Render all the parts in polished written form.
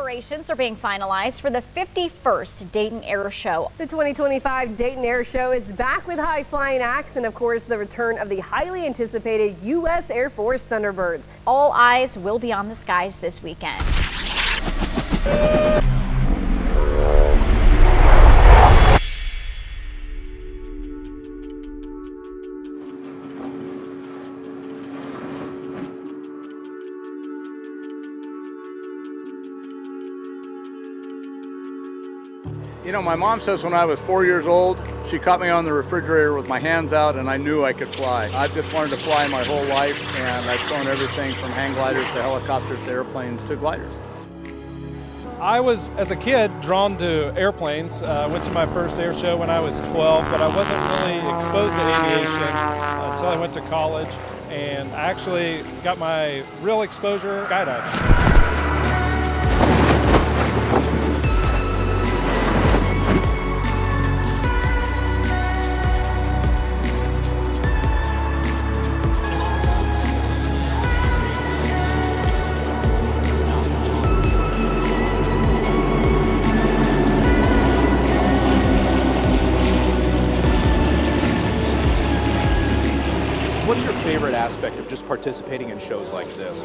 preparations are being finalized for the 51st Dayton Airshow. The 2025 Dayton Airshow is back with high-flying acts and, of course, the return of the highly anticipated U.S. Air Force Thunderbirds. All eyes will be on the skies this weekend. You know, my mom says when I was 4 years old, she caught me on the refrigerator with my hands out and I knew I could fly. I've just wanted to fly my whole life, and I've flown everything from hang gliders to helicopters to airplanes to gliders. I was, as a kid, drawn to airplanes. I went to my first air show when I was 12, but I wasn't really exposed to aviation until I went to college, and I actually got my real exposure skydiving. What's your favorite aspect of just participating in shows like this?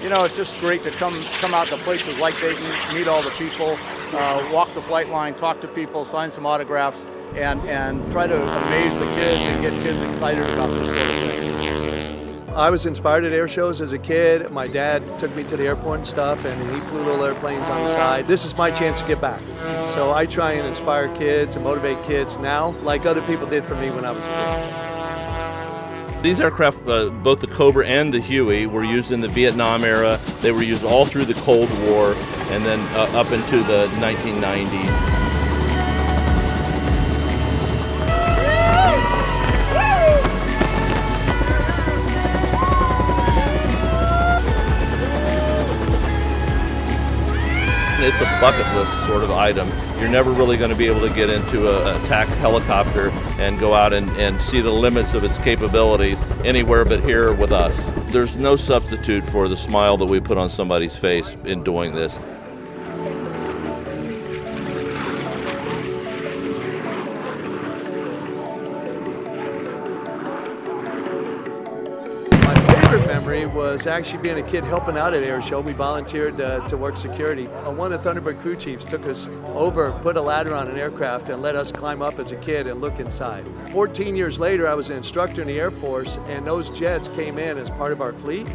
You know, it's just great to come out to places like Dayton, meet all the people, walk the flight line, talk to people, sign some autographs, and try to amaze the kids and get kids excited about this sort of thing. I was inspired at air shows as a kid. My dad took me to the airport and stuff, and he flew little airplanes on the side. This is my chance to get back. So I try and inspire kids and motivate kids now, like other people did for me when I was a kid. These aircraft, both the Cobra and the Huey, were used in the Vietnam era. They were used all through the Cold War and then up into the 1990s. It's a bucket list sort of item. You're never really going to be able to get into an attack helicopter and go out and see the limits of its capabilities anywhere but here with us. There's no substitute for the smile that we put on somebody's face in doing this. Memory was actually being a kid helping out at Airshow. We volunteered to work security. One of the Thunderbird crew chiefs took us over, put a ladder on an aircraft, and let us climb up as a kid and look inside. 14 years later, I was an instructor in the Air Force, and those jets came in as part of our fleet.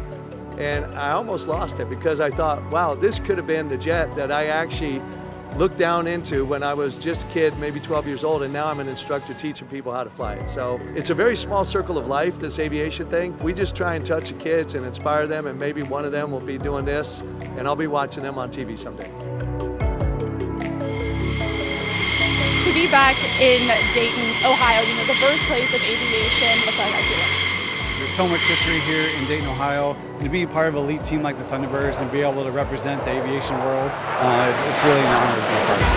And I almost lost it because I thought, wow, this could have been the jet that I actually looked down into when I was just a kid, maybe 12 years old, and now I'm an instructor teaching people how to fly it. So it's a very small circle of life, this aviation thing. We just try and touch the kids and inspire them, and maybe one of them will be doing this, and I'll be watching them on TV someday. To be back in Dayton, Ohio, you know, the birthplace of aviation, what's that like feeling? There's so much history here in Dayton, Ohio. And to be part of an elite team like the Thunderbirds and be able to represent the aviation world, it's really an honor to be a part of it.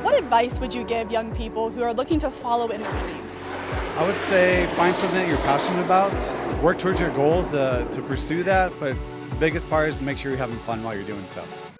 What advice would you give young people who are looking to follow in their dreams? I would say find something that you're passionate about, work towards your goals to pursue that, but the biggest part is to make sure you're having fun while you're doing stuff.